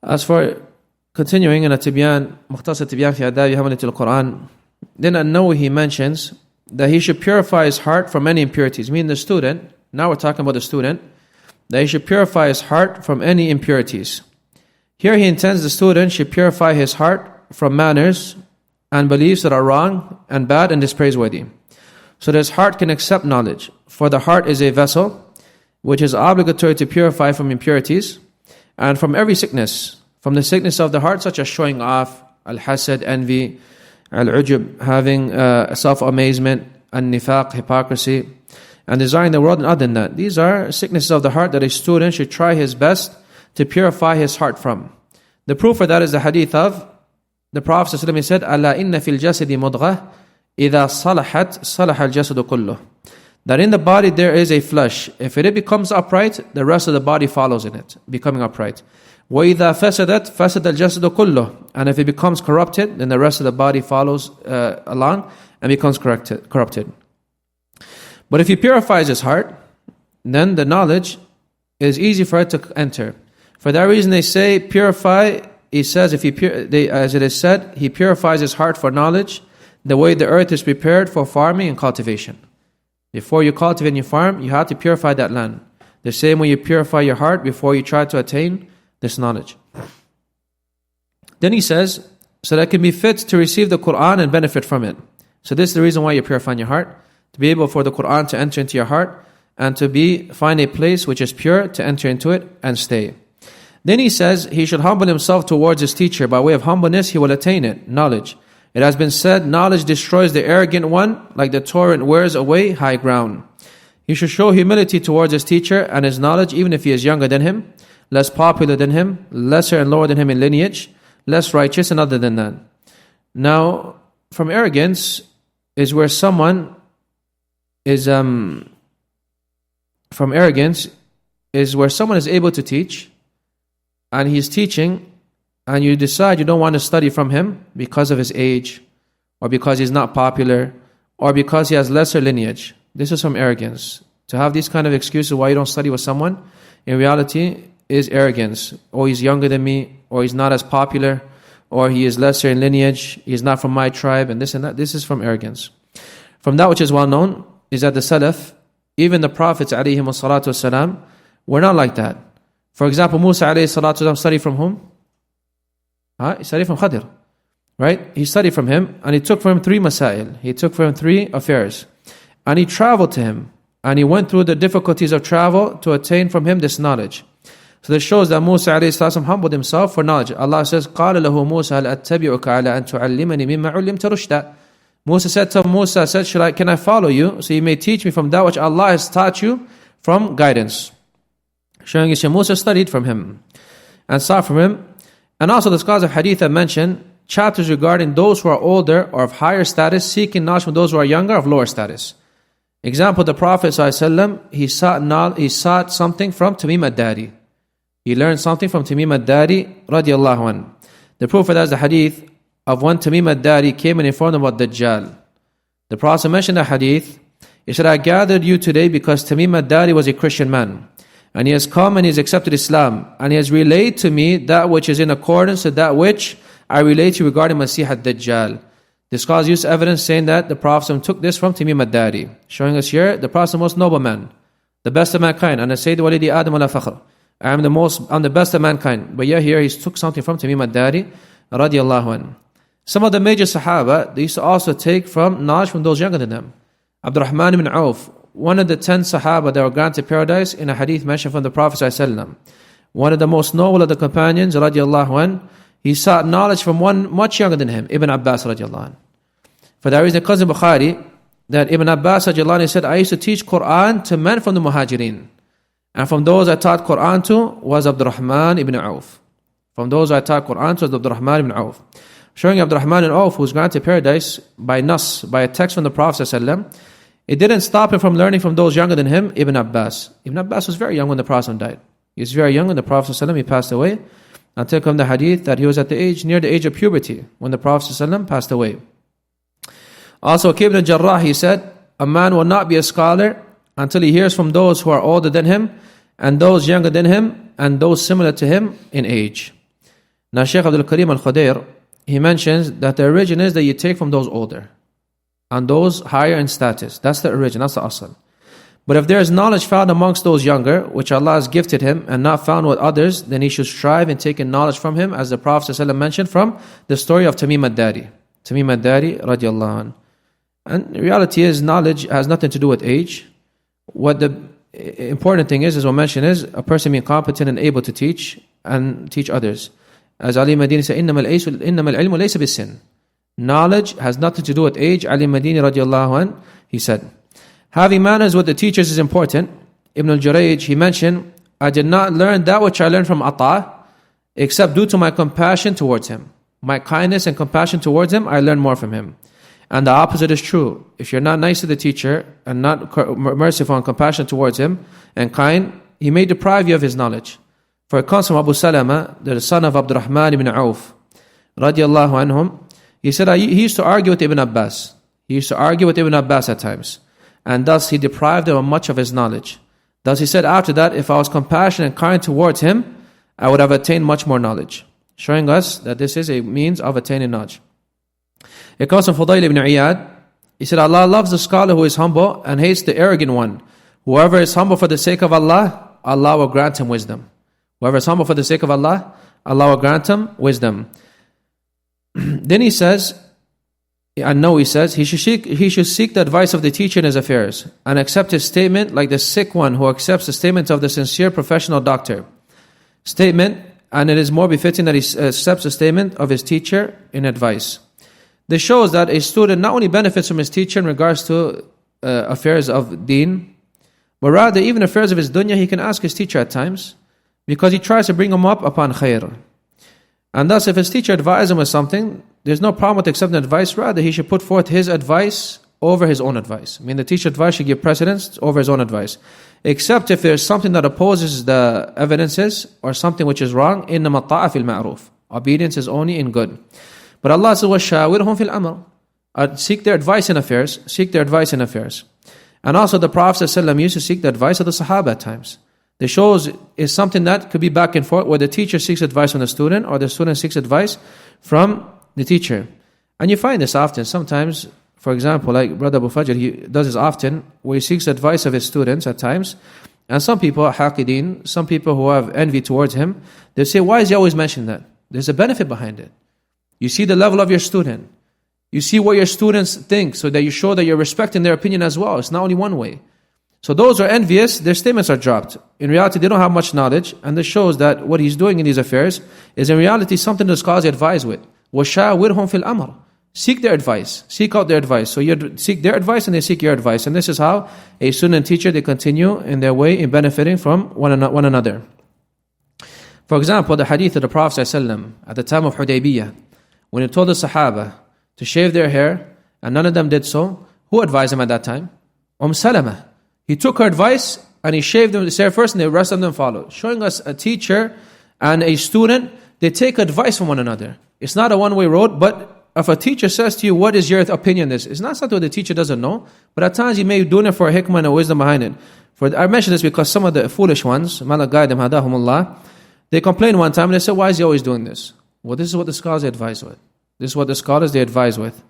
As for continuing in a Tibyan, Mukhtasar Tibyan fi Adabi Hamalat al-Qur'an, then An-Nawawi he mentions that he should purify his heart from any impurities. Meaning the student, now we're talking about the student, that he should purify his heart from any impurities. Here he intends the student should purify his heart from manners and beliefs that are wrong and bad and dispraiseworthy, so that his heart can accept knowledge. For the heart is a vessel which is obligatory to purify from impurities and from every sickness, from the sickness of the heart, such as showing off, al-hasad, envy, al-ujub, having self-amazement, al-nifaq, hypocrisy, and desiring the world, and other than that. These are sicknesses of the heart that a student should try his best to purify his heart from. The proof for that is the hadith of the Prophet ﷺ said, "Ala inna fil jasadi mudghah, idha salahat, salaha al-jasadu kulluh." That in the body there is a flesh. If it becomes upright, the rest of the body follows in it, becoming upright. وَإِذَا فَسَدَتْ فَسَدَ الْجَسَدُ كُلُّهُ. And if it becomes corrupted, then the rest of the body follows along and becomes corrupted. But if he purifies his heart, then the knowledge is easy for it to enter. For that reason they say, purify, he says, as it is said, he purifies his heart for knowledge, the way the earth is prepared for farming and cultivation. Before you cultivate and you farm, you have to purify that land. The same way you purify your heart before you try to attain this knowledge. Then he says, so that it can be fit to receive the Qur'an and benefit from it. So this is the reason why you're purifying your heart, to be able for the Qur'an to enter into your heart and to find a place which is pure to enter into it and stay. Then he says he should humble himself towards his teacher. By way of humbleness he will attain it, knowledge. It has been said, knowledge destroys the arrogant one like the torrent wears away high ground. He should show humility towards his teacher and his knowledge, even if he is younger than him, less popular than him, lesser and lower than him in lineage, less righteous and other than that. Now, from arrogance is where someone is able to teach, and he's teaching, and you decide you don't want to study from him because of his age, or because he's not popular, or because he has lesser lineage. This is from arrogance. To have these kind of excuses why you don't study with someone, in reality, is arrogance. Or he's younger than me, or he's not as popular, or he is lesser in lineage, he's not from my tribe, and this and that. This is from arrogance. From that which is well known is that the Salaf, even the Prophets ﷺ, were not like that. For example, Musa ﷺ studied from whom? He studied from Khadir. Right? He studied from him, and he took from him 3 masail. He took from him 3 affairs. And he traveled to him, and he went through the difficulties of travel to attain from him this knowledge. So this shows that Musa ﷺ humbled himself for knowledge. Allah says, قَالَ لَهُ مُوسَى هَلْ أَتَّبِعُكَ عَلَىٰ أَن تُعَلِّمَنِ مِمَّا عُلِّمْتَ رُشْدًا. Musa said, can I follow you so you may teach me from that which Allah has taught you from guidance? Showing you Musa studied from him and saw from him. And also the scholars of hadith have mentioned chapters regarding those who are older or of higher status seeking knowledge from those who are younger of lower status. Example, the Prophet ﷺ, he sought something from Tamim ad-Dari. He learned something from Tamim ad-Dari radiallahu anhu. The proof for that is the hadith of when Tamim ad-Dari came and informed him about Dajjal. The Prophet mentioned the hadith. He said, I gathered you today because Tamim ad-Dari was a Christian man. And he has come and he has accepted Islam. And he has relayed to me that which is in accordance to that which I relate to you regarding Masih ad-Dajjal. The scholars use evidence saying that the Prophet took this from Tamim ad-Dari, showing us here the Prophet most noble man, the best of mankind. And I say, Walidi Adam ala fakhr. I'm the best of mankind. But yeah, here he took something from Tamim ad-Dari radiallahu anhu. Some of the major Sahaba, they used to also take from knowledge from those younger than them. Abdurrahman ibn Auf, one of the 10 Sahaba that were granted paradise in a hadith mentioned from the Prophet ﷺ. One of the most noble of the companions, radiallahu anhu, he sought knowledge from one much younger than him, Ibn Abbas radiallahu anhu. For that reason, cousin Bukhari, that Ibn Abbas radiallahu anhu said, I used to teach Qur'an to men from the Muhajirin. And from those I taught Qur'an to was Abdurrahman ibn Auf. From those I taught Qur'an to was Abdurrahman ibn Auf. Showing Abdurrahman ibn Auf, who was granted paradise by nas, by a text from the Prophet ﷺ, it didn't stop him from learning from those younger than him, Ibn Abbas. Ibn Abbas was very young when the Prophet died. He was very young when the Prophet ﷺ, he passed away. Until come the hadith that he was at near the age of puberty when the Prophet ﷺ passed away. Also, Ibn al-Jarrah, he said, a man will not be a scholar until he hears from those who are older than him, and those younger than him, and those similar to him in age. Now Shaykh Abdul Karim Al-Khudair, he mentions that the origin is that you take from those older and those higher in status. That's the origin, that's the asl. But if there is knowledge found amongst those younger, which Allah has gifted him and not found with others, then he should strive in taking knowledge from him, as the Prophet ﷺ mentioned from the story of Tamim al-Dari. Tamim al-Dari radiallahu anh. And the reality is, knowledge has nothing to do with age. What the important thing is, as we mentioned, is a person being competent and able to teach and teach others. As Ali Madini said, إِنَّمَا الْعِلْمُ لَيْسَ بِالسِّنِّ. Knowledge has nothing to do with age. Ali Madini radiallahu anh, he said, having manners with the teachers is important. Ibn al-Jurayj, he mentioned, I did not learn that which I learned from Ata, except due to my compassion towards him. My kindness and compassion towards him, I learned more from him. And the opposite is true. If you're not nice to the teacher and not merciful and compassionate towards him and kind, he may deprive you of his knowledge. For it comes from Abu Salama, the son of Abdurrahman ibn Auf, radiallahu anhum. He said, he used to argue with Ibn Abbas. He used to argue with Ibn Abbas at times. And thus he deprived him of much of his knowledge. Thus he said after that, if I was compassionate and kind towards him, I would have attained much more knowledge. Showing us that this is a means of attaining knowledge. It comes from Fudayl ibn Iyad. He said, Allah loves the scholar who is humble and hates the arrogant one. Whoever is humble for the sake of Allah, Allah will grant him wisdom. Whoever is humble for the sake of Allah, Allah will grant him wisdom. Then he says, he says, he should seek the advice of the teacher in his affairs and accept his statement like the sick one who accepts the statement of the sincere professional doctor. And it is more befitting that he accepts the statement of his teacher in advice. This shows that a student not only benefits from his teacher in regards to affairs of deen, but rather even affairs of his dunya, he can ask his teacher at times because he tries to bring him up upon khair. And thus, if his teacher advises him with something, there's no problem with accepting advice. Rather, he should put forth his advice over his own advice. I mean, the teacher's advice should give precedence over his own advice. Except if there's something that opposes the evidences or something which is wrong, إِنَّمَا الطَّاعَ فِي الْمَعْرُوفِ. Obedience is only in good. But Allah says, وَشَاوِرْهُمْ فِي الْأَمْرِ. Seek their advice in affairs. Seek their advice in affairs. And also the Prophet ﷺ used to seek the advice of the Sahaba at times. This shows is something that could be back and forth, where the teacher seeks advice from the student or the student seeks advice from the teacher. And you find this often. Sometimes, for example, like Brother Abu Fajr, he does this often, where he seeks advice of his students at times. And some people are haqideen, some people who have envy towards him, they say, why is he always mentioning that? There's a benefit behind it. You see the level of your student. You see what your students think, so that you show that you're respecting their opinion as well. It's not only one way. So those who are envious, their statements are dropped. In reality, they don't have much knowledge, and this shows that what he's doing in these affairs is in reality something the scholars advise with. وَشَاوِرْهُمْ فِي الْأَمْرِ. Seek their advice. Seek out their advice. So you seek their advice and they seek your advice. And this is how a student and teacher, they continue in their way in benefiting from one another. For example, the hadith of the Prophet ﷺ at the time of Hudaybiyah, when he told the Sahaba to shave their hair, and none of them did so, who advised him at that time? Salama. He took her advice and he shaved them hair first, and the rest of them followed. Showing us a teacher and a student, they take advice from one another. It's not a one-way road, but if a teacher says to you, what is your opinion on this? It's not something the teacher doesn't know, but at times you may be doing it for a hikmah and a wisdom behind it. I mention this because some of the foolish ones, Mala guide them, hadahumullah, they complained one time and they said, why is he always doing this? Well, this is what the scholars advise with. This is what the scholars they advise with.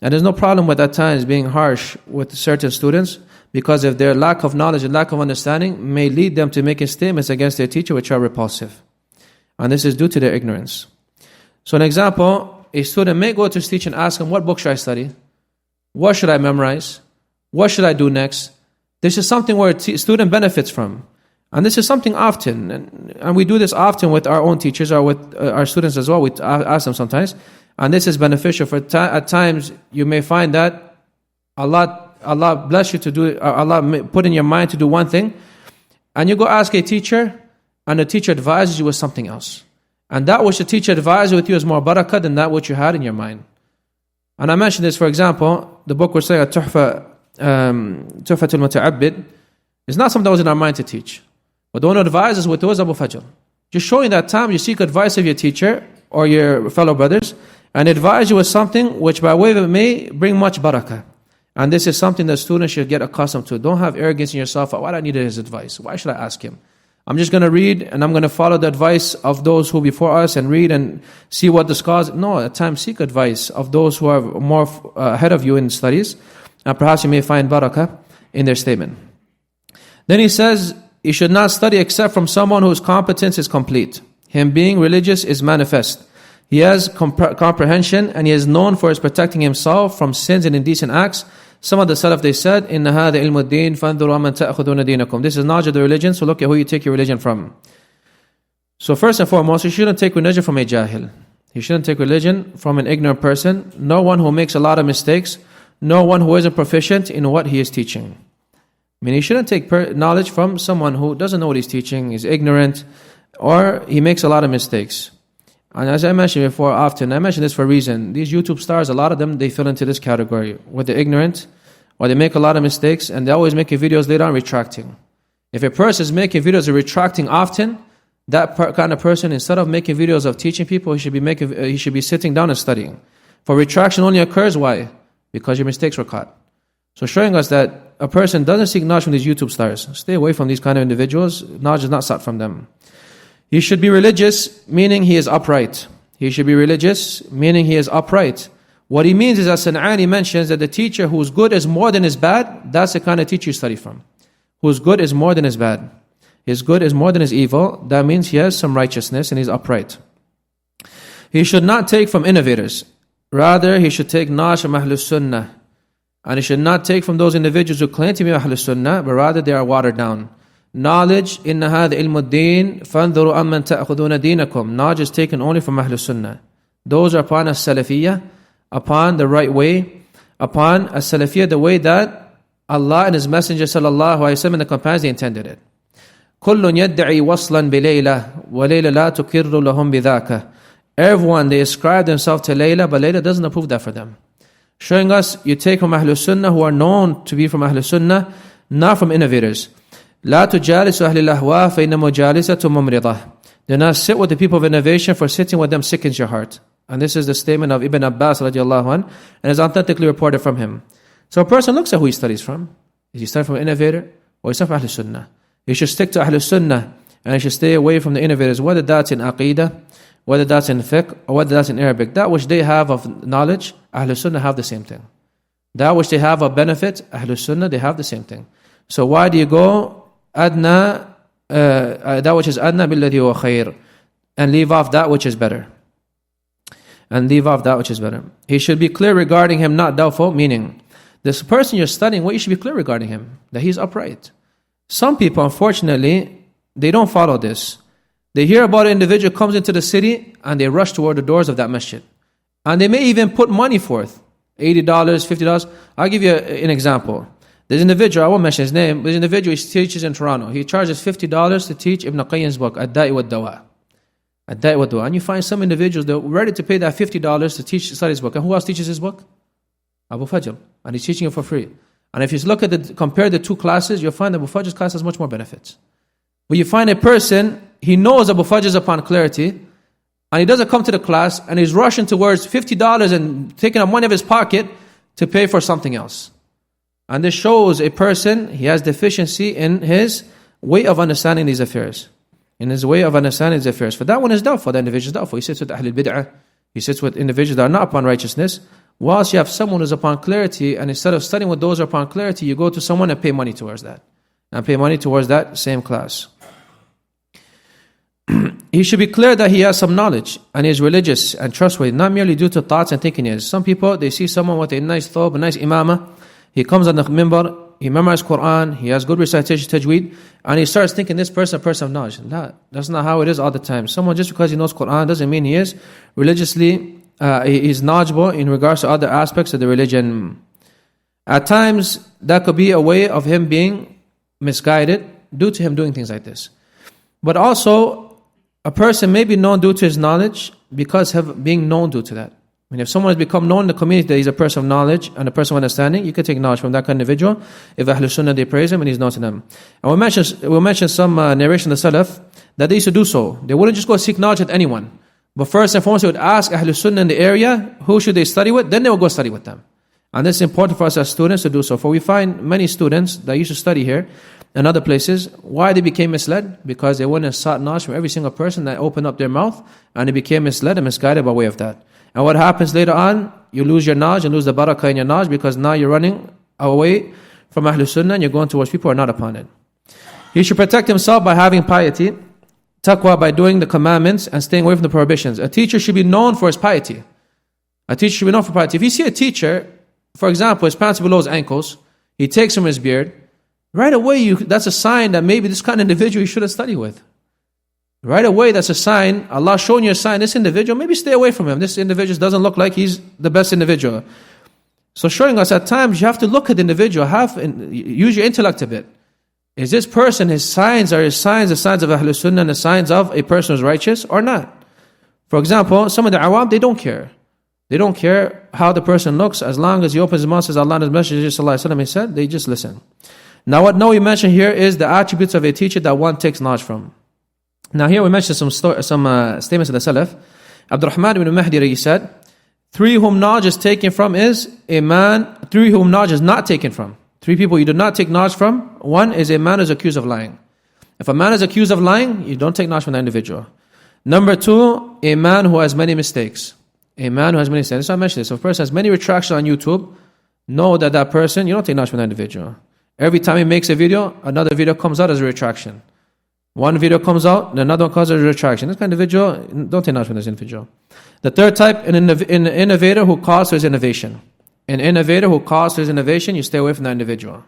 And there's no problem with at times being harsh with certain students, because if their lack of knowledge and lack of understanding may lead them to making statements against their teacher which are repulsive. And this is due to their ignorance. So an example, a student may go to his teacher and ask him, what book should I study? What should I memorize? What should I do next? This is something where a student benefits from. And this is something often, and we do this often with our own teachers or with our students as well. We ask them sometimes. And this is beneficial. At times, you may find that Allah bless you to do, Allah put in your mind to do one thing, and you go ask a teacher, and the teacher advises you with something else. And that which the teacher advised with you is more barakah than that which you had in your mind. And I mentioned this, for example, the book we're saying, Tuhfatul Muta'abbid, is not something that was in our mind to teach. But the one who advises with was Abu Fajr. Just showing that time you seek advice of your teacher or your fellow brothers, and advise you with something which by way of it may bring much barakah. And this is something that students should get accustomed to. Don't have arrogance in yourself. Why do I need his advice? Why should I ask him? I'm just going to read and I'm going to follow the advice of those who before us and read and see what the scholars. No, at times seek advice of those who are more ahead of you in studies, and perhaps you may find barakah in their statement. Then he says, you should not study except from someone whose competence is complete. Him being religious is manifest. He has comprehension and he is known for his protecting himself from sins and indecent acts. Some of the Salaf, they said, إِنَّ هَذَا عِلْمُ الدِّينِ فَانْظُرُوا مَنْ تَأْخُذُونَ دِينَكُمْ. This is knowledge of the religion, so look at who you take your religion from. So first and foremost, you shouldn't take religion from a jahil. You shouldn't take religion from an ignorant person, no one who makes a lot of mistakes, no one who isn't proficient in what he is teaching. I mean, you shouldn't take knowledge from someone who doesn't know what he's teaching, is ignorant, or he makes a lot of mistakes. And as I mentioned before often, I mention this for a reason. These YouTube stars, a lot of them, they fall into this category, where they're ignorant, or they make a lot of mistakes, and they're always making videos later on retracting. If a person is making videos of retracting often, that kind of person, instead of making videos of teaching people, he should be sitting down and studying. For retraction only occurs, why? Because your mistakes were caught. So showing us that a person doesn't seek knowledge from these YouTube stars. Stay away from these kind of individuals. Knowledge is not sought from them. He should be religious, meaning he is upright. He should be religious, meaning he is upright. What he means is, as San'ani mentions, that the teacher whose good is more than his bad, that's the kind of teacher you study from. Whose good is more than his bad. His good is more than his evil. That means he has some righteousness and he's upright. He should not take from innovators. Rather, he should take knowledge from Ahlul Sunnah. And he should not take from those individuals who claim to be Ahlul Sunnah, but rather they are watered down. Knowledge, إِنَّ هَذَا عِلْمُ الدِّينِ فَانْظُرُوا أَمَّنْ تَأْخُذُونَ دِينَكُمْ. Knowledge is taken only from Ahlul Sunnah. Those are upon as-Salafiyah, upon the right way, upon as-Salafiyah, the way that Allah and His Messenger sallallahu alaihi wasallam and the companions, they intended it. كُلٌّ يَدَّعِي وَصْلًا بِلَيْلَةٍ وَلَيْلَ لَا تُكِرُّ لَهُمْ بِذَاكَ. Everyone, they ascribe themselves to Layla, but Layla doesn't approve that for them. Showing us, you take from Ahlul Sunnah who are known to be from Ahlul Sunnah, not from innovators. لا تجالس أهل الأهواء فإن مجالسة ممرضة. Do not sit with the people of innovation, for sitting with them sickens your heart. And this is the statement of Ibn Abbas radiallahu anh, and is authentically reported from him. So a person looks at who he studies from. Is he studying from an innovator, or is he from Ahlul Sunnah? He should stick to Ahlul Sunnah, and he should stay away from the innovators, whether that's in Aqidah, whether that's in fiqh, or whether that's in Arabic. That which they have of knowledge, Ahlul Sunnah have the same thing. That which they have of benefit, Ahlul Sunnah, they have the same thing. So why do you go adna, that which is adna billadhi huwa khair, and leave off that which is better? And leave off that which is better. He should be clear regarding him, not doubtful, meaning this person you're studying, what you should be clear regarding him, that he's upright. Some people, unfortunately, they don't follow this. They hear about an individual comes into the city and they rush toward the doors of that masjid. And they may even put money forth, $80, $50. I'll give you an example. There's an individual, I won't mention his name, there's an individual, he teaches in Toronto. He charges $50 to teach Ibn Qayyim's book, Ad-Da'i wa-Dawa. Ad-Da'i wa-Dawa. And you find some individuals, they're ready to pay that $50 to study his book. And who else teaches his book? Abu Fajr. And he's teaching it for free. And if you look at compare the two classes, you'll find that Abu Fajr's class has much more benefits. But you find a person, he knows Abu Fajr is upon clarity, and he doesn't come to the class, and he's rushing towards $50 and taking out money of his pocket to pay for something else. And this shows a person, he has deficiency in his way of understanding these affairs. In his way of understanding these affairs. For that one is doubtful, that individual is doubtful. He sits with Ahlul Bid'ah, he sits with individuals that are not upon righteousness. Whilst you have someone who's upon clarity, and instead of studying with those who are upon clarity, you go to someone and pay money towards that. And pay money towards that same class. He should be clear that he has some knowledge and he is religious and trustworthy, not merely due to thoughts and thinking he is. Some people, they see someone with a nice thawb, a nice imamah, he comes on the minbar, he memorizes Qur'an, he has good recitation, tajweed, and he starts thinking this person a person of knowledge. No, that's not how it is all the time. Someone, just because he knows Qur'an doesn't mean he is religiously, he is knowledgeable in regards to other aspects of the religion. At times, that could be a way of him being misguided due to him doing things like this. But also, a person may be known due to his knowledge because of being known due to that. I mean, if someone has become known in the community that he's a person of knowledge and a person of understanding, you can take knowledge from that kind of individual. If Ahlul Sunnah, they praise him and he's known to them. And we'll mention some narration of the Salaf that they used to do so. They wouldn't just go seek knowledge at anyone. But first and foremost, they would ask Ahlul Sunnah in the area, who should they study with? Then they would go study with them. And this is important for us as students to do so. For we find many students that used to study here, and other places. Why they became misled? Because they went and sought knowledge from every single person that opened up their mouth, and they became misled and misguided by way of that. And what happens later on? You lose your knowledge and lose the barakah in your knowledge, because now you're running away from Ahlul Sunnah and you're going towards people who are not upon it. He should protect himself by having piety, taqwa by doing the commandments and staying away from the prohibitions. A teacher should be known for his piety. A teacher should be known for piety. If you see a teacher, for example, his pants are below his ankles, he takes from his beard, right away that's a sign that maybe this kind of individual you shouldn't study with. Right away that's a sign, Allah showing you a sign, this individual, maybe stay away from him. This individual doesn't look like he's the best individual. So showing us at times you have to look at the individual, use your intellect a bit. Is this person, his signs the signs of Ahlul Sunnah and the signs of a person who's righteous or not? For example, some of the awam, they don't care. They don't care how the person looks, as long as he opens his mouth and says Allah and His Messenger ﷺ said, they just listen. Now what we mention here is the attributes of a teacher that one takes knowledge from. Now here we mentioned some statements of the Salaf. Abdurrahman ibn Mahdi said, three whom knowledge is taken from is a man, three whom knowledge is not taken from. Three people you do not take knowledge from. One is a man who is accused of lying. If a man is accused of lying, you don't take knowledge from that individual. Number two, a man who has many mistakes. A man who has many mistakes. So I mentioned this. If a person has many retractions on YouTube, know that person, you don't take knowledge from that individual. Every time he makes a video, another video comes out as a retraction. One video comes out, and another one comes as a retraction. This kind of individual, don't take knowledge from this individual. The third type, an innovator who calls for his innovation. An innovator who calls for his innovation, you stay away from that individual.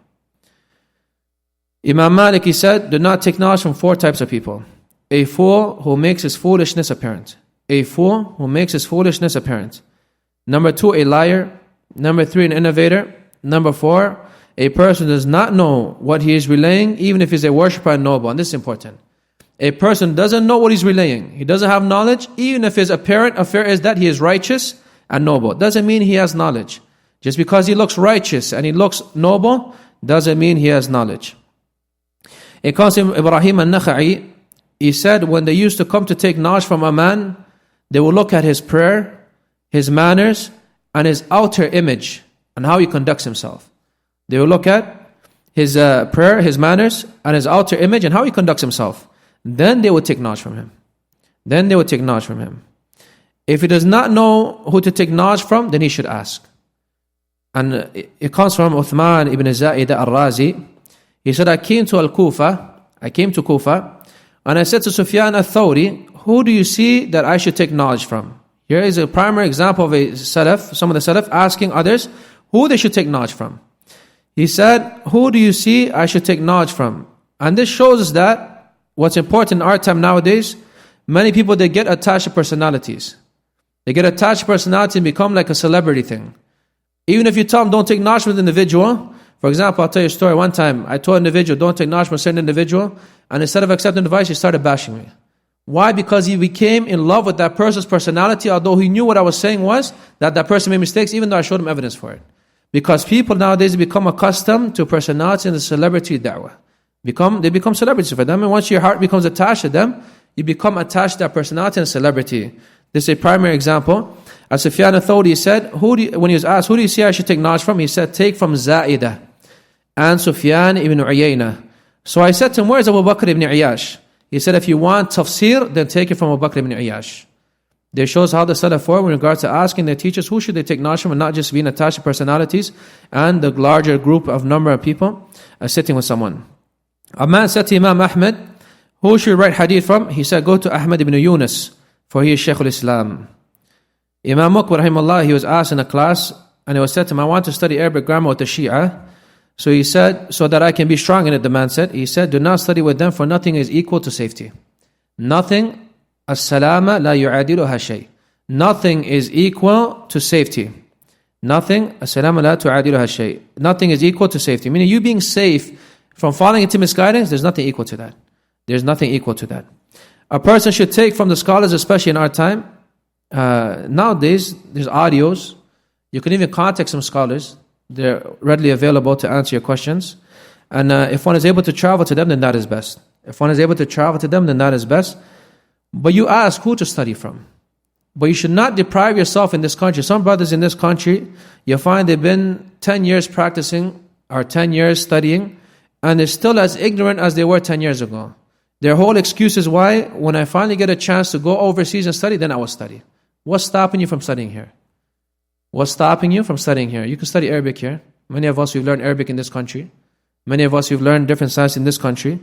Imam Malik, he said, do not take knowledge from four types of people. A fool who makes his foolishness apparent. A fool who makes his foolishness apparent. Number two, a liar. Number three, an innovator. Number four, a person does not know what he is relaying, even if he's a worshipper and noble. And this is important. A person doesn't know what he's relaying. He doesn't have knowledge, even if his apparent affair is that he is righteous and noble. Doesn't mean he has knowledge. Just because he looks righteous and he looks noble, doesn't mean he has knowledge. A Qasim Ibrahim al-Nakha'i, he said when they used to come to take knowledge from a man, they would look at his prayer, his manners, and his outer image, and how he conducts himself. They will look at his prayer, his manners, and his outer image, and how he conducts himself. Then they would take knowledge from him. If he does not know who to take knowledge from, then he should ask. And it comes from Uthman ibn Za'idah al-Razi. He said, I came to Kufa, and I said to Sufyan al-Thawri, who do you see that I should take knowledge from? Here is a primary example of a Salaf, some of the Salaf asking others who they should take knowledge from. He said, who do you see I should take knowledge from? And this shows us that what's important in our time nowadays, many people, they get attached to personalities. They get attached to personality and become like a celebrity thing. Even if you tell them don't take knowledge from the individual, for example, I'll tell you a story. One time, I told an individual, don't take knowledge from a certain individual, and instead of accepting advice, he started bashing me. Why? Because he became in love with that person's personality, although he knew what I was saying was that person made mistakes, even though I showed him evidence for it. Because people nowadays become accustomed to personality and the celebrity da'wah. They become celebrities for them, and once your heart becomes attached to them, you become attached to that personality and celebrity. This is a primary example. As Sufyan al-Thawri said, when he was asked, who do you see I should take knowledge from? He said, take from Za'idah and Sufyan ibn Uyayna. So I said to him, where is Abu Bakr ibn Ayyash? He said, if you want tafsir, then take it from Abu Bakr ibn Ayyash. This shows how the Salaf were in regards to asking their teachers who should they take knowledge from, and not just being attached to personalities and the larger group of number of people sitting with someone. A man said to Imam Ahmed, who should write hadith from? He said, go to Ahmad ibn Yunus, for he is Shaykh al-Islam. Imam Muqbil rahimahullah, he was asked in a class, and it was said to him, I want to study Arabic grammar with the Shia. So he said, so that I can be strong in it, the man said. He said, do not study with them, for nothing is equal to safety. Nothing, as-salama la yu'adiluha shay. Nothing is equal to safety. Nothing, as-salama la tu'adiluha shay. Nothing is equal to safety. Meaning you being safe from falling into misguidance, there's nothing equal to that. There's nothing equal to that. A person should take from the scholars, especially in our time. Nowadays, there's audios. You can even contact some scholars. They're readily available to answer your questions. And if one is able to travel to them, then that is best. But you ask who to study from. But you should not deprive yourself in this country. Some brothers in this country, you find they've been 10 years practicing or 10 years studying, and they're still as ignorant as they were 10 years ago. Their whole excuse is why, when I finally get a chance to go overseas and study, then I will study. What's stopping you from studying here? What's stopping you from studying here? You can study Arabic here. Many of us, we've learned Arabic in this country. Many of us, we've learned different science in this country.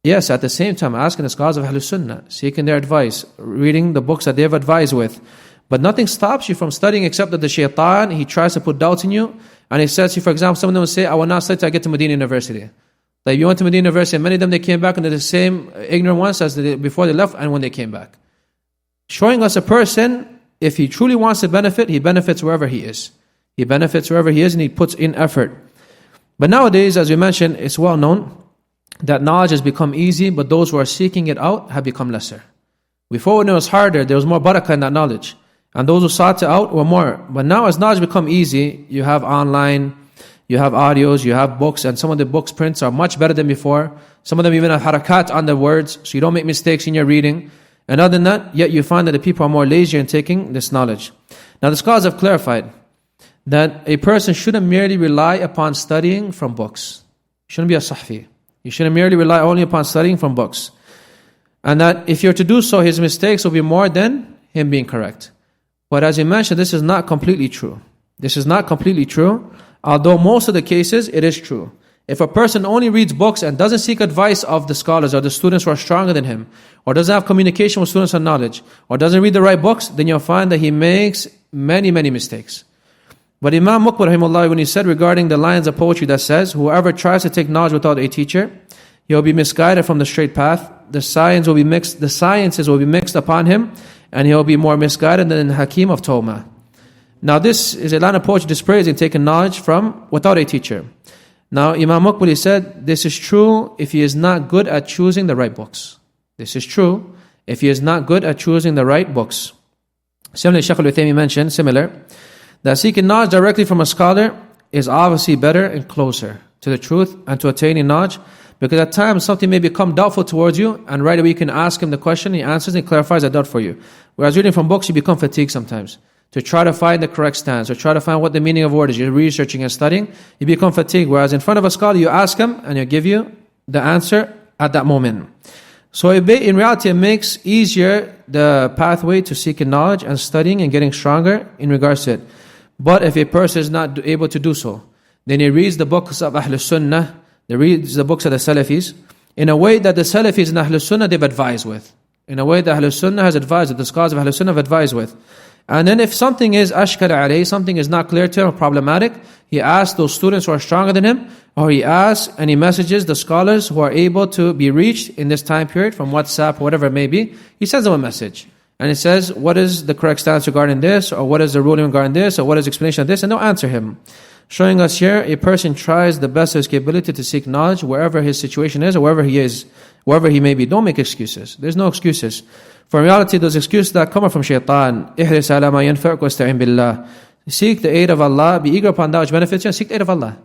Yes, at the same time, asking the scholars of Ahlul Sunnah, seeking their advice, reading the books that they have advised with. But nothing stops you from studying except that the shaitan, he tries to put doubts in you. And he says, for example, some of them will say, I will not study till I get to Medina University. Like you went to Medina University, and many of them, they came back and they're the same ignorant ones as before they left and when they came back. Showing us a person, if he truly wants to benefit, he benefits wherever he is. He benefits wherever he is and he puts in effort. But nowadays, as we mentioned, it's well known that knowledge has become easy, but those who are seeking it out have become lesser. Before, when it was harder, there was more barakah in that knowledge. And those who sought it out were more. But now as knowledge become easy, you have online, you have audios, you have books, and some of the books prints are much better than before. Some of them even have harakat on the words, so you don't make mistakes in your reading. And other than that, yet you find that the people are more lazy in taking this knowledge. Now the scholars have clarified that a person shouldn't merely rely upon studying from books. You shouldn't be a sahfi. You shouldn't merely rely only upon studying from books. And that if you're to do so, his mistakes will be more than him being correct. But as you mentioned, this is not completely true. This is not completely true, although most of the cases it is true. If a person only reads books and doesn't seek advice of the scholars or the students who are stronger than him, or doesn't have communication with students on knowledge, or doesn't read the right books, then you'll find that he makes many, many mistakes. But Imam Muqbil rahimahullah, when he said regarding the lines of poetry that says, whoever tries to take knowledge without a teacher, he'll be misguided from the straight path. The sciences will be mixed upon him, and he'll be more misguided than the Hakim of Tawma. Now this is a line of poetry dispraising taking knowledge from without a teacher. Now Imam Muqbil said, this is true if he is not good at choosing the right books. This is true if he is not good at choosing the right books. Similarly, Shaykh al-Uthaymi mentioned, that seeking knowledge directly from a scholar is obviously better and closer to the truth and to attaining knowledge, because at times something may become doubtful towards you, and right away you can ask him the question, he answers and clarifies that doubt for you. Whereas reading from books, you become fatigued sometimes. To try to find the correct stance, or try to find what the meaning of a word is, you're researching and studying, you become fatigued. Whereas in front of a scholar, you ask him and he'll give you the answer at that moment. So in reality, it makes easier the pathway to seeking knowledge and studying and getting stronger in regards to it. But if a person is not able to do so, then he reads the books of Ahlul Sunnah, he reads the books of the Salafis, in a way that the Salafis and Ahlul Sunnah they've advised with. In a way that Ahlul Sunnah has advised, that the scholars of Ahlul Sunnah have advised with. And then if something is ashkar alayh, something is not clear to him or problematic, he asks those students who are stronger than him, or he asks and he messages the scholars who are able to be reached in this time period from WhatsApp or whatever it may be. He sends them a message. And it says, what is the correct stance regarding this, or what is the ruling regarding this, or what is the explanation of this, and they'll answer him. Showing us here, a person tries the best of his capability to seek knowledge wherever his situation is, or wherever he is, wherever he may be. Don't make excuses. There's no excuses. For in reality, those excuses that come from shaitan. احرص على ما ينفعك واستعن بالله. Seek the aid of Allah, be eager upon that which benefits you, and seek the aid of Allah.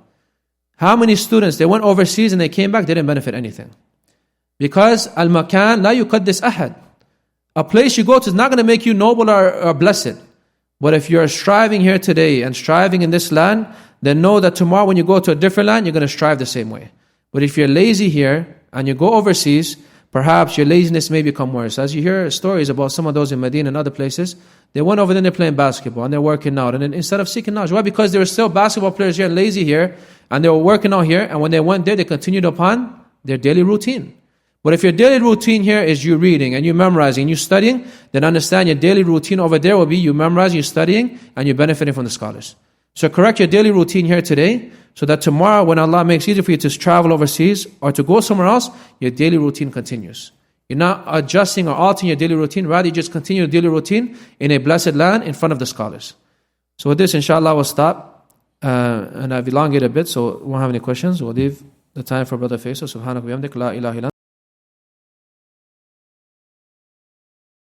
How many students, they went overseas and they came back, they didn't benefit anything. Because al-makan la yuqaddis ahad. A place you go to is not going to make you noble or blessed. But if you're striving here today and striving in this land, then know that tomorrow when you go to a different land, you're going to strive the same way. But if you're lazy here and you go overseas, perhaps your laziness may become worse. As you hear stories about some of those in Medina and other places, they went over there and they're playing basketball and they're working out. And then instead of seeking knowledge, why? Because there were still basketball players here and lazy here, and they were working out here, and when they went there, they continued upon their daily routine. But if your daily routine here is you reading and you memorizing and you studying, then understand your daily routine over there will be you memorizing, you studying, and you're benefiting from the scholars. So correct your daily routine here today, so that tomorrow when Allah makes it easier for you to travel overseas or to go somewhere else, your daily routine continues. You're not adjusting or altering your daily routine, rather you just continue your daily routine in a blessed land in front of the scholars. So with this, inshallah, we'll stop. And I've elongated a bit, so we won't have any questions. We'll leave the time for Brother Faisal. Subhanahu wa bihamdik, la ilaha illa